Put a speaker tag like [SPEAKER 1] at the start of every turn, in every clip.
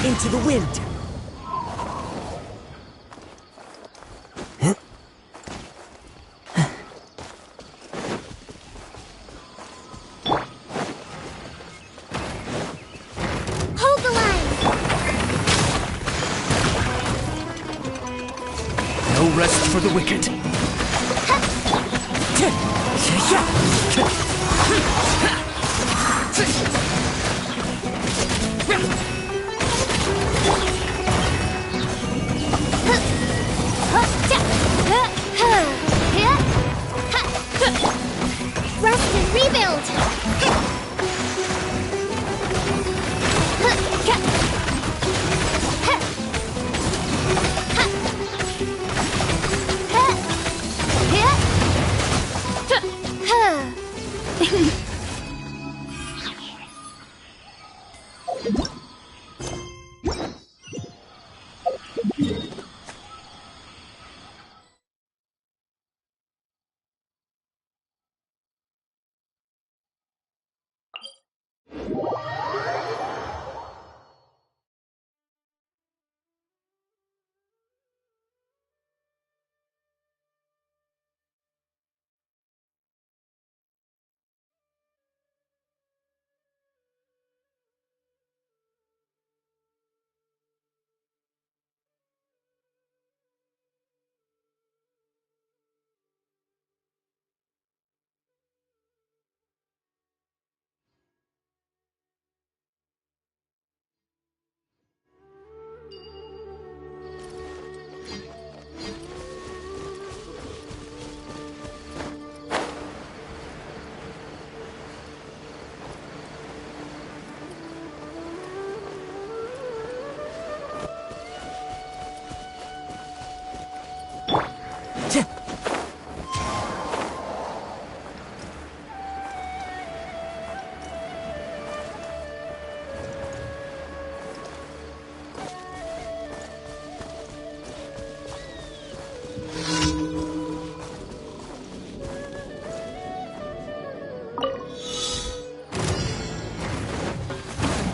[SPEAKER 1] Into the wind.
[SPEAKER 2] Hold the line.
[SPEAKER 1] No rest for the wicked.
[SPEAKER 2] Ha! Rest and rebuild!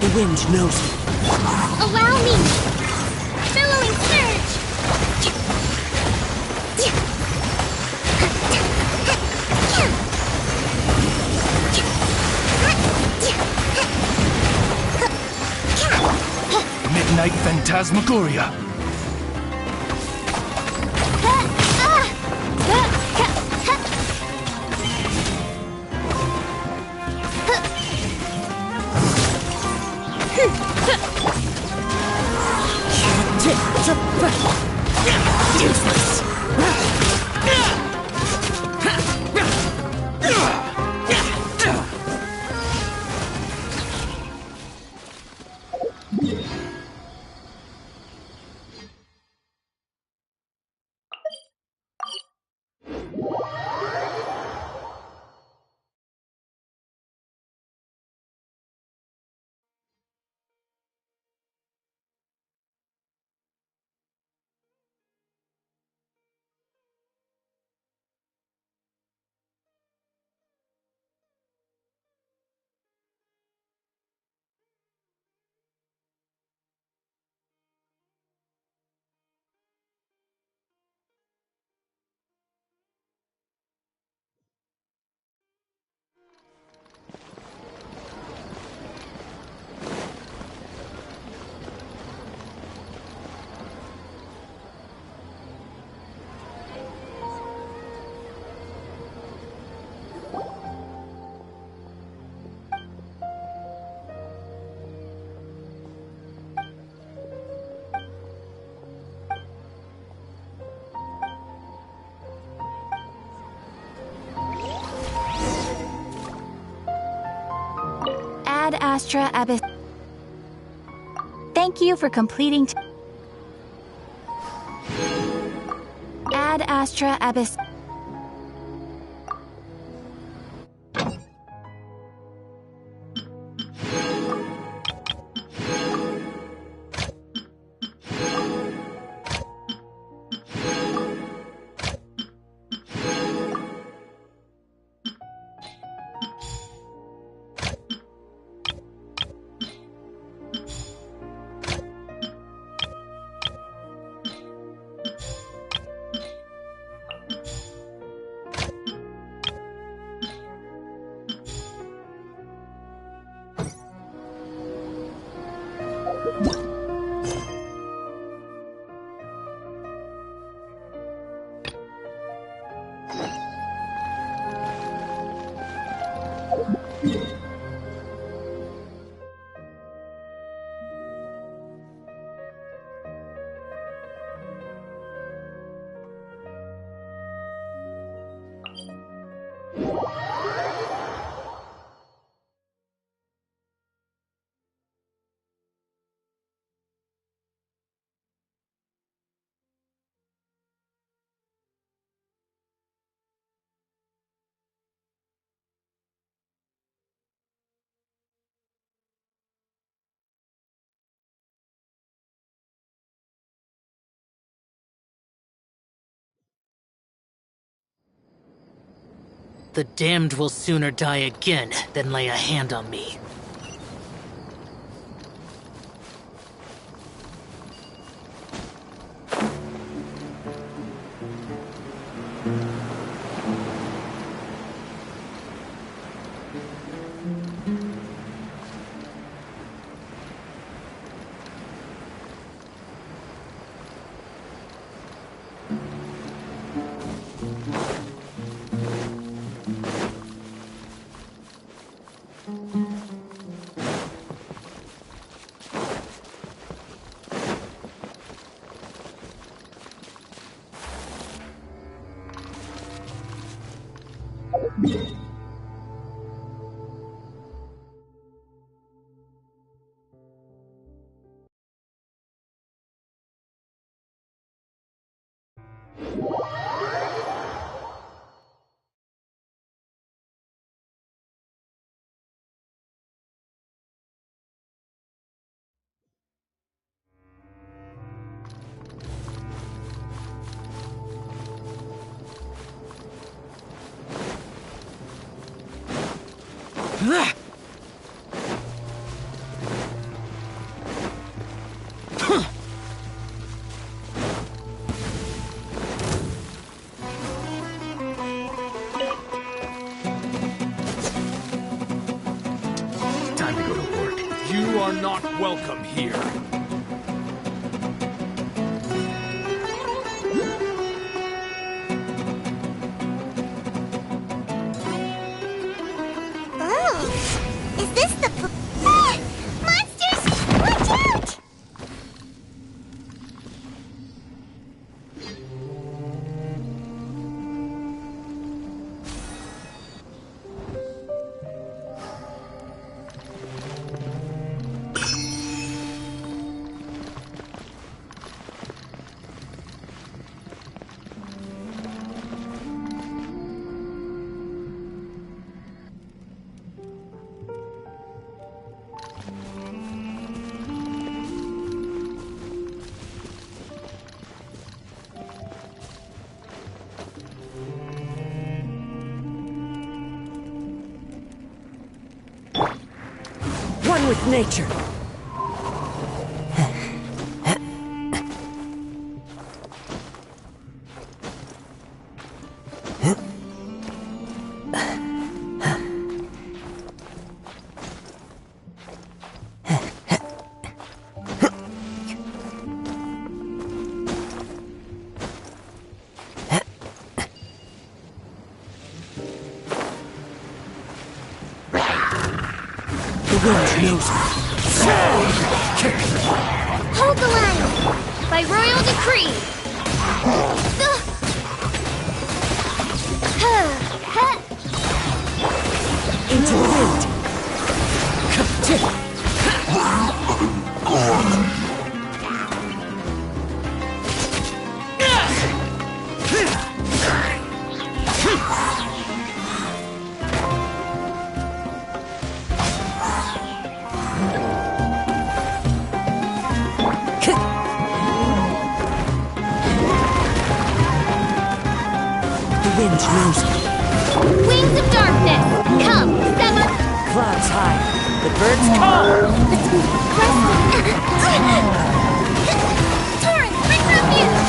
[SPEAKER 1] The wind knows me.
[SPEAKER 2] Allow me! Billowing surge!
[SPEAKER 3] Midnight Phantasmagoria.
[SPEAKER 1] Useless.
[SPEAKER 4] Ad Astra Abyss. Thank you for completing. Ad Astra Abyss.
[SPEAKER 5] The damned will sooner die again than lay a hand on me.
[SPEAKER 3] Time to go to work.
[SPEAKER 1] You are not welcome here.
[SPEAKER 2] Oh, is this the ah! Monsters! Watch out!
[SPEAKER 6] One with nature. The wind knows me.
[SPEAKER 2] Hold the line! By royal decree!
[SPEAKER 6] Into the wind. The wind knows me.
[SPEAKER 2] Wings of darkness! Come, sever!
[SPEAKER 6] Clouds high. The birds call.
[SPEAKER 2] Torrent, bring refuge!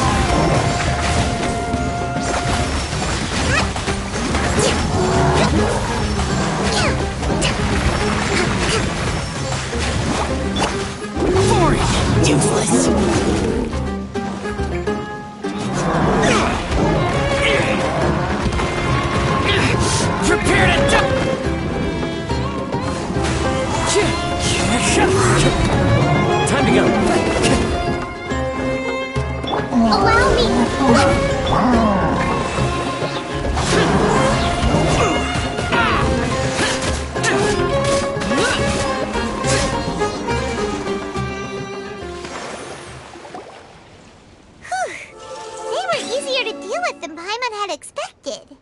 [SPEAKER 5] Useless. Prepare to jump!
[SPEAKER 6] Time to go.
[SPEAKER 2] Allow than Paimon had expected.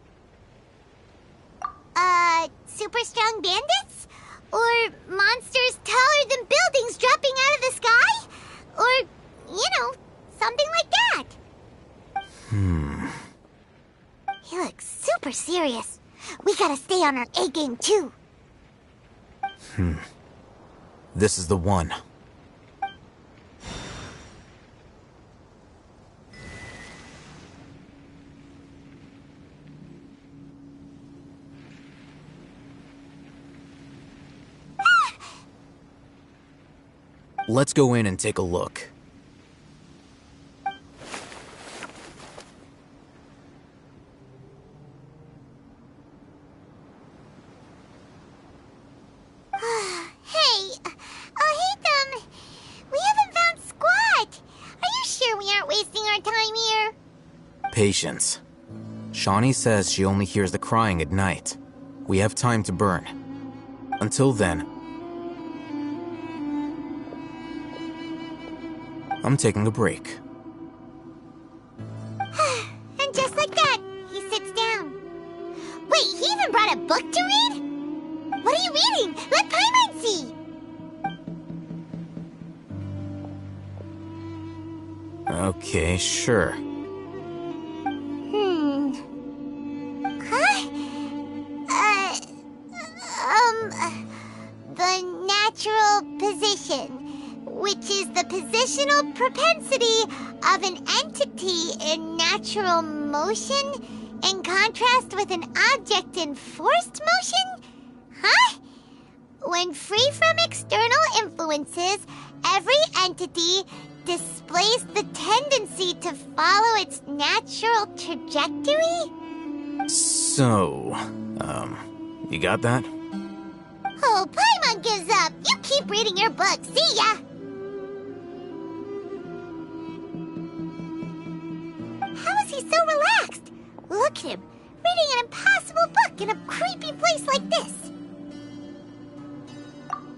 [SPEAKER 2] Super strong bandits? Or monsters taller than buildings dropping out of the sky? Or, something like that. He looks super serious. We gotta stay on our A game too.
[SPEAKER 7] This is the one. Let's go in and take a look. Patience. Shawnee says she only hears the crying at night. We have time to burn. Until then, I'm taking a break.
[SPEAKER 2] And just like that, he sits down. Wait, he even brought a book to read? What are you reading? Let Paimon see!
[SPEAKER 7] Okay, sure.
[SPEAKER 2] The natural position, which is the positional propensity of an entity in natural motion in contrast with an object in forced motion? Huh? When free from external influences, every entity displays the tendency to follow its natural trajectory?
[SPEAKER 7] So, you got that?
[SPEAKER 2] Oh, Paimon gives up. You keep reading your book. See ya! How is he so relaxed? Look at him, reading an impossible book in a creepy place like this.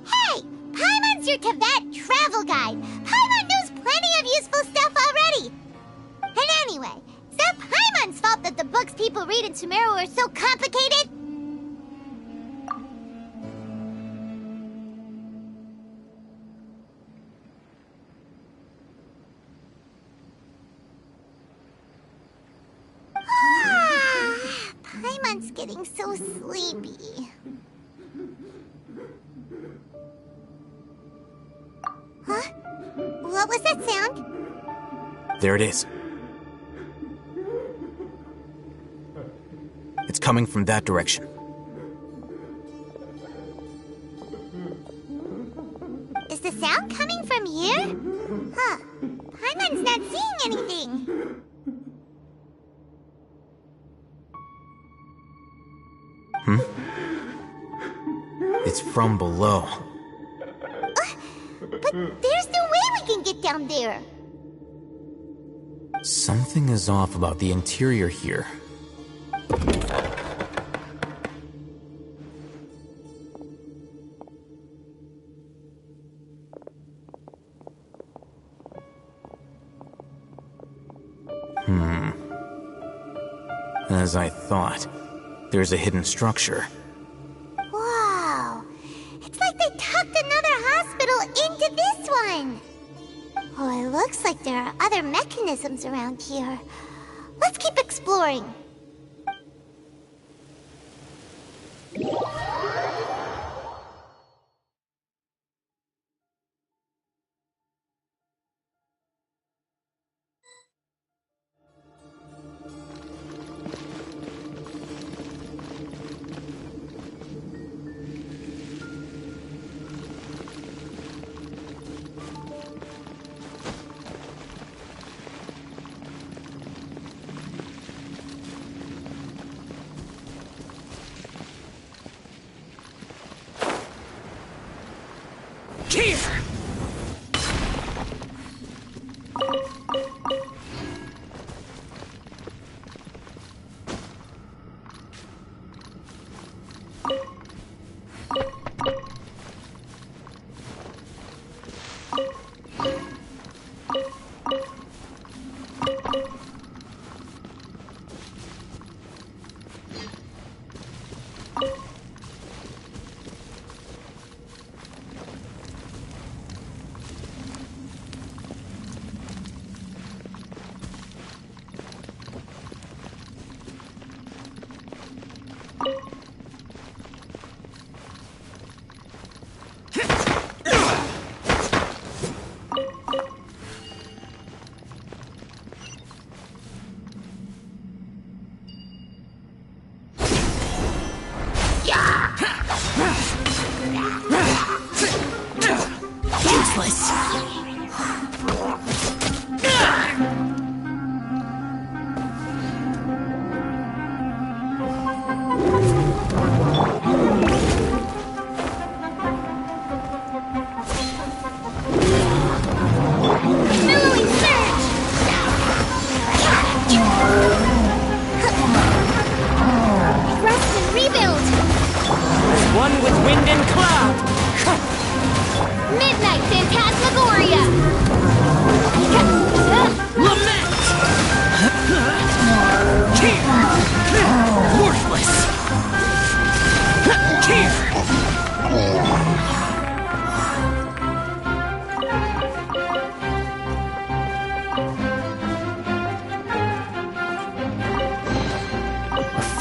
[SPEAKER 2] Hey! Paimon's your Tibet travel guide. Paimon knows plenty of useful stuff already. And anyway, is that Paimon's fault that the books people read in Sumeru are so complicated? Paimon's getting so sleepy. Huh? What was that sound?
[SPEAKER 7] There it is. It's coming from that direction.
[SPEAKER 2] Is the sound coming from here? Huh. Paimon's not seeing anything.
[SPEAKER 7] It's from below.
[SPEAKER 2] But there's no way we can get down there.
[SPEAKER 7] Something is off about the interior here. As I thought, there's a hidden structure.
[SPEAKER 2] Wow. It's like they tucked another hospital into this one. Oh, it looks like there are other mechanisms around here. Let's keep exploring.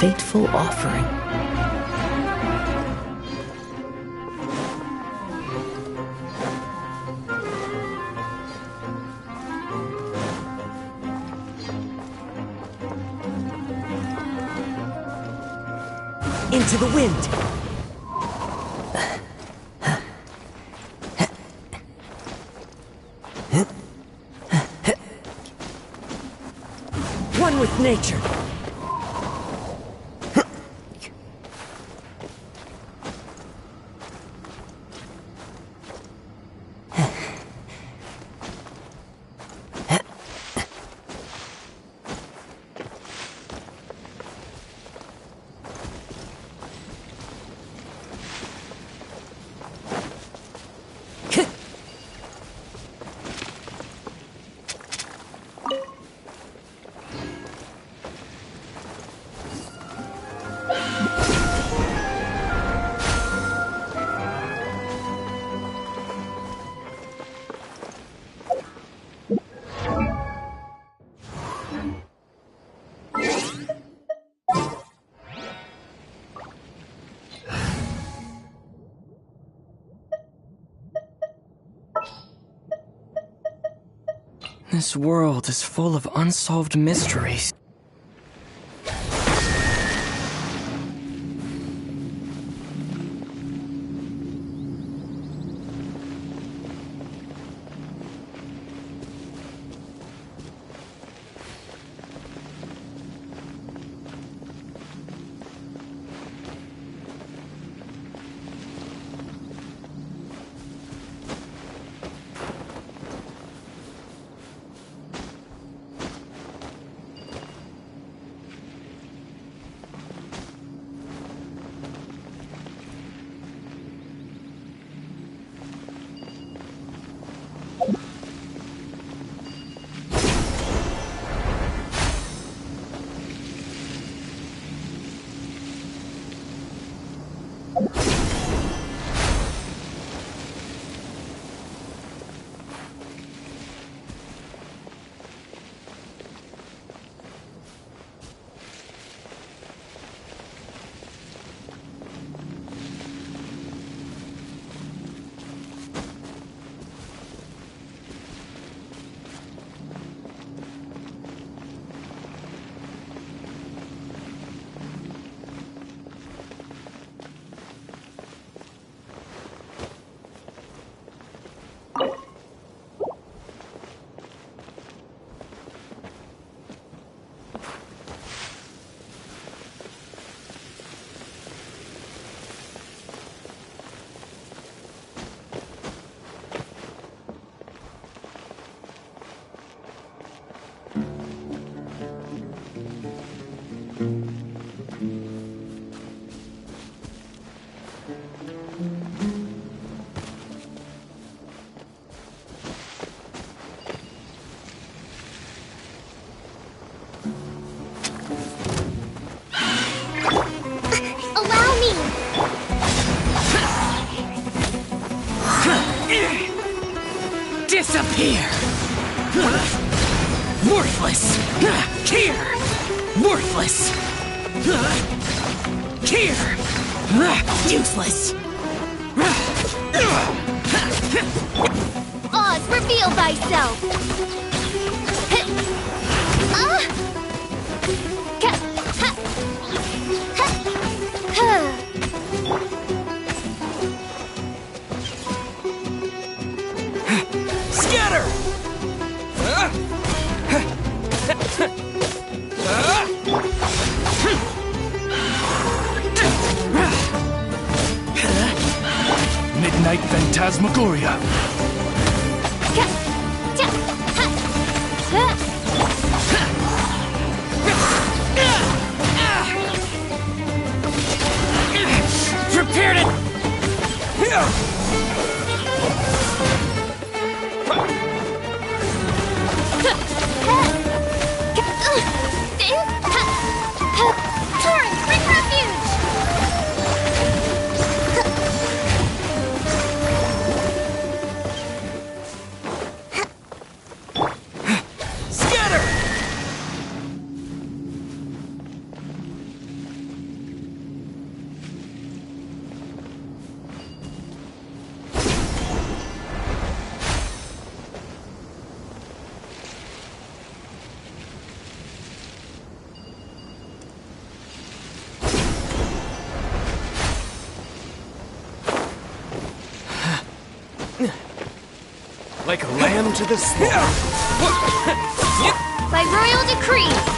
[SPEAKER 6] fateful offering. Into the wind! One with nature!
[SPEAKER 8] This world is full of unsolved mysteries.
[SPEAKER 5] Disappear! Worthless! Here! Worthless! Here! Useless!
[SPEAKER 2] Oz, reveal thyself!
[SPEAKER 5] Scatter!
[SPEAKER 3] Midnight Phantasmagoria.
[SPEAKER 5] Prepared it!
[SPEAKER 2] Torrent, bring refuge!
[SPEAKER 1] like a lamb to the slaughter.
[SPEAKER 2] By royal decree.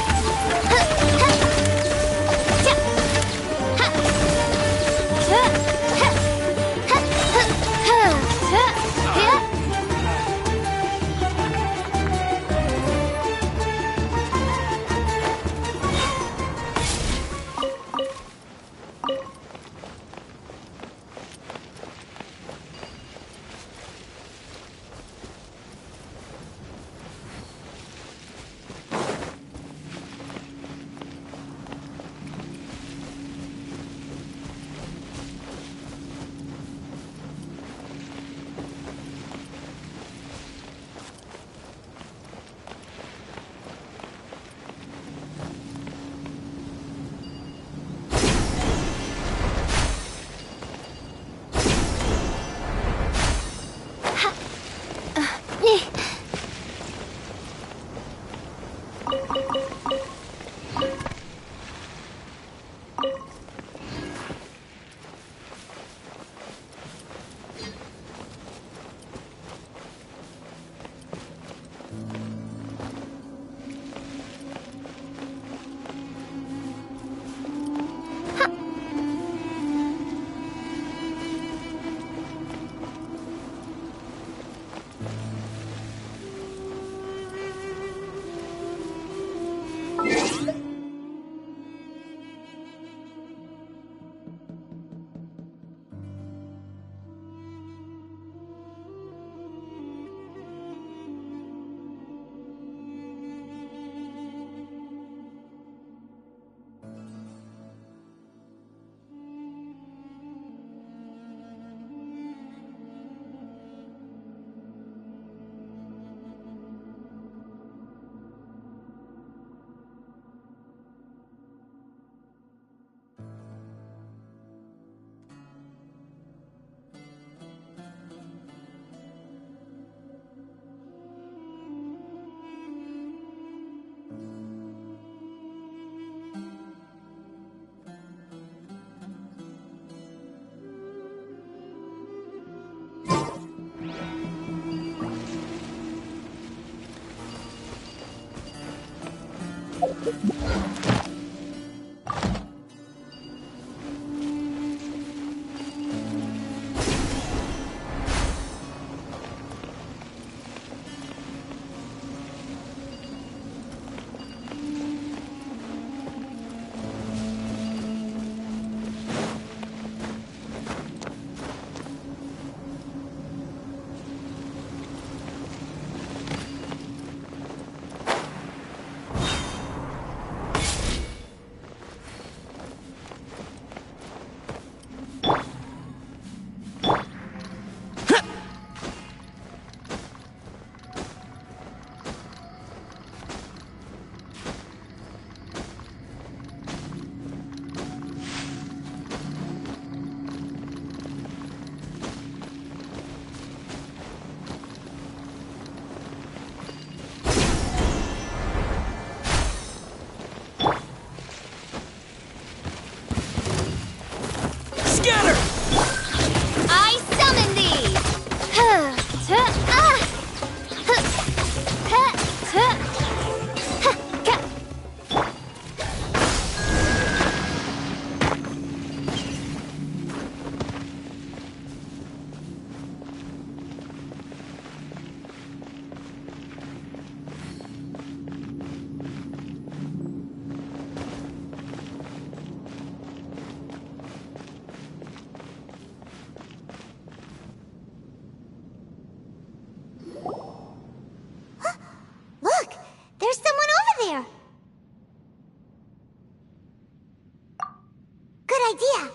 [SPEAKER 2] idea.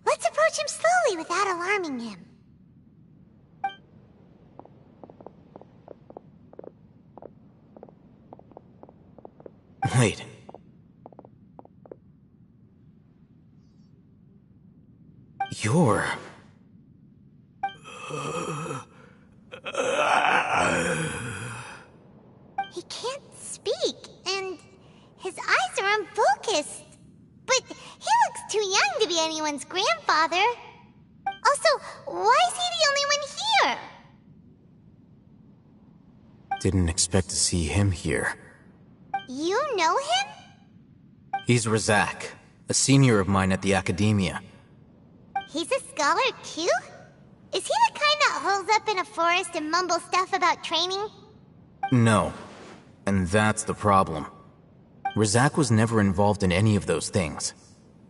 [SPEAKER 2] Let's approach him slowly without alarming him.
[SPEAKER 7] Wait. You're...
[SPEAKER 2] He can't speak, and his eyes are unfocused. But he looks too young to be anyone's grandfather. Also, why is he the only one here?
[SPEAKER 7] Didn't expect to see him here.
[SPEAKER 2] You know him?
[SPEAKER 7] He's Razak, a senior of mine at the Academia.
[SPEAKER 2] He's a scholar too? Is he the kind that holes up in a forest and mumbles stuff about training?
[SPEAKER 7] No. And that's the problem. Razak was never involved in any of those things.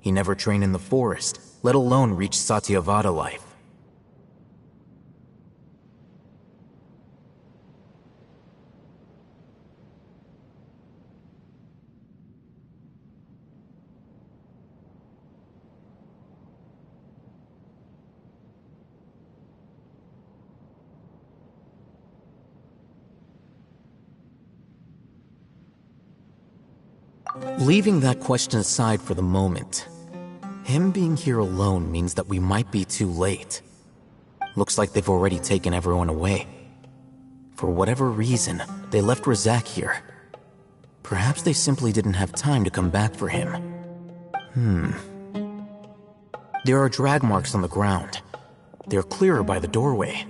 [SPEAKER 7] He never trained in the forest, let alone reach Satyavada life. Leaving that question aside for the moment, him being here alone means that we might be too late. Looks like they've already taken everyone away. For whatever reason, they left Razak here. Perhaps they simply didn't have time to come back for him. There are drag marks on the ground. They're clearer by the doorway.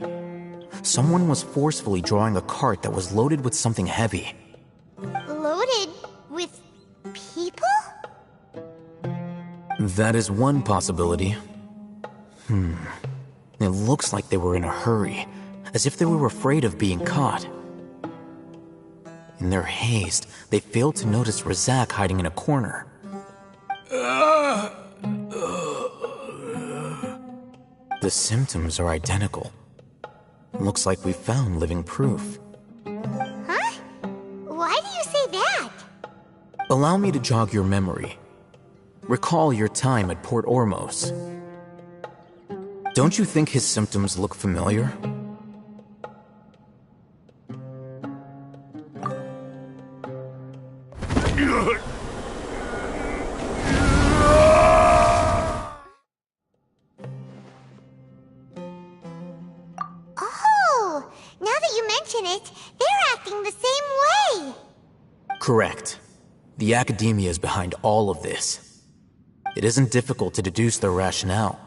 [SPEAKER 7] Someone was forcefully drawing a cart that was loaded with something heavy.
[SPEAKER 2] Loaded with people?
[SPEAKER 7] That is one possibility. It looks like they were in a hurry, as if they were afraid of being caught. In their haste, they failed to notice Razak hiding in a corner. The symptoms are identical. Looks like we found living proof.
[SPEAKER 2] Huh? Why do you say that?
[SPEAKER 7] Allow me to jog your memory. Recall your time at Port Ormos. Don't you think his symptoms look familiar?
[SPEAKER 2] Oh, now that you mention it, they're acting the same way.
[SPEAKER 7] Correct. The Academia is behind all of this. It isn't difficult to deduce their rationale.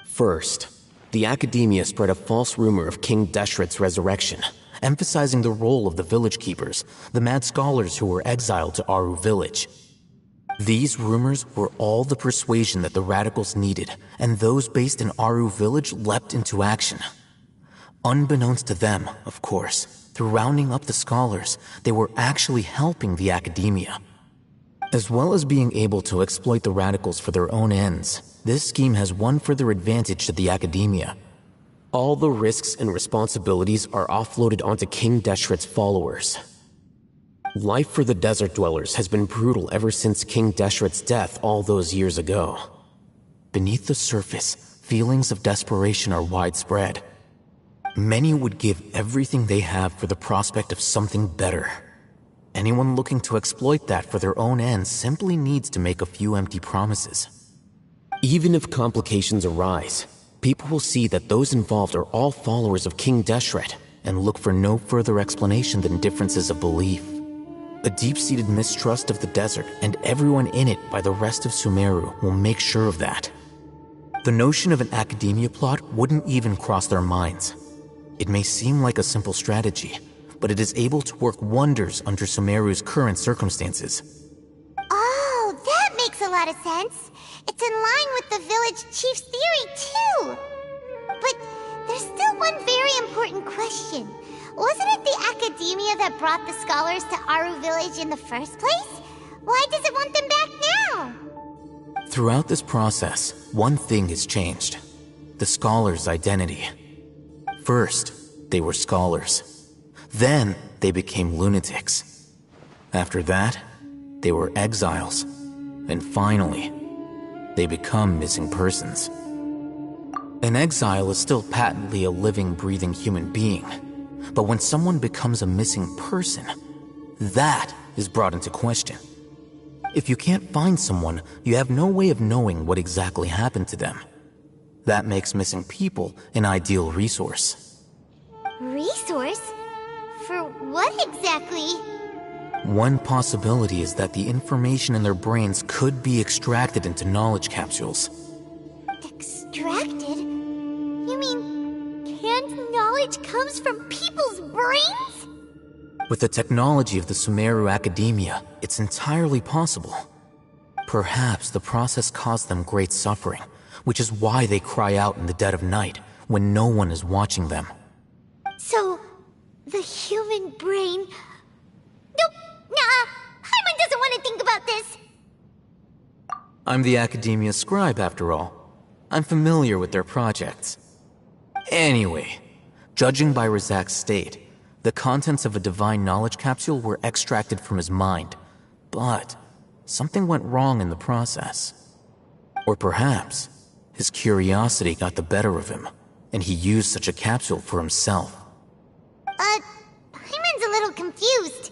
[SPEAKER 7] First, the Academia spread a false rumor of King Deshret's resurrection, emphasizing the role of the village keepers, the mad scholars who were exiled to Aru village. These rumors were all the persuasion that the radicals needed, and those based in Aru village leapt into action. Unbeknownst to them, of course, through rounding up the scholars, they were actually helping the Academia. As well as being able to exploit the radicals for their own ends, this scheme has one further advantage to the Academia. All the risks and responsibilities are offloaded onto King Deshret's followers. Life for the desert dwellers has been brutal ever since King Deshret's death all those years ago. Beneath the surface, feelings of desperation are widespread. Many would give everything they have for the prospect of something better. Anyone looking to exploit that for their own ends simply needs to make a few empty promises. Even if complications arise, people will see that those involved are all followers of King Deshret and look for no further explanation than differences of belief. A deep-seated mistrust of the desert and everyone in it by the rest of Sumeru will make sure of that. The notion of an Academia plot wouldn't even cross their minds. It may seem like a simple strategy, but it is able to work wonders under Sumeru's current circumstances.
[SPEAKER 2] Oh, that makes a lot of sense. It's in line with the village chief's theory, too. But there's still one very important question. Wasn't it the Academia that brought the scholars to Aru village in the first place? Why does it want them back now?
[SPEAKER 7] Throughout this process, one thing has changed. The scholars' identity. First, they were scholars. Then, they became lunatics. After that, they were exiles. And finally, they become missing persons. An exile is still patently a living, breathing human being. But when someone becomes a missing person, that is brought into question. If you can't find someone, you have no way of knowing what exactly happened to them. That makes missing people an ideal resource.
[SPEAKER 2] Resource? For what exactly?
[SPEAKER 7] One possibility is that the information in their brains could be extracted into knowledge capsules.
[SPEAKER 2] Extracted? You mean, can knowledge comes from people's brains?
[SPEAKER 7] With the technology of the Sumeru Academia, it's entirely possible. Perhaps the process caused them great suffering, which is why they cry out in the dead of night when no one is watching them.
[SPEAKER 2] So, the human brain... Nope, nah, Hyman doesn't want to think about this.
[SPEAKER 7] I'm the Academia scribe, after all. I'm familiar with their projects. Anyway, judging by Razak's state, the contents of a divine knowledge capsule were extracted from his mind, but something went wrong in the process. Or perhaps his curiosity got the better of him, and he used such a capsule for himself.
[SPEAKER 2] Hyman's a little confused.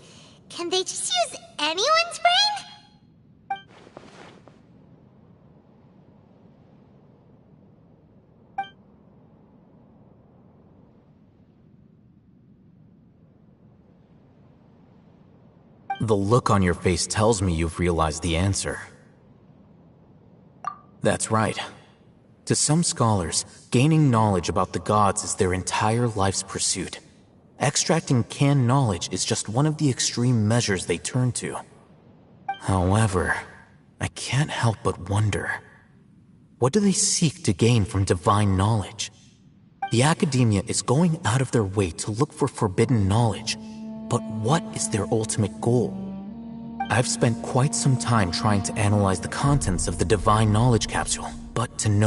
[SPEAKER 2] Can they just use anyone's brain?
[SPEAKER 7] The look on your face tells me you've realized the answer. That's right. To some scholars, gaining knowledge about the gods is their entire life's pursuit. Extracting canned knowledge is just one of the extreme measures they turn to. However, I can't help but wonder, what do they seek to gain from divine knowledge? The Academia is going out of their way to look for forbidden knowledge, but what is their ultimate goal? I've spent quite some time trying to analyze the contents of the divine knowledge capsule, but to no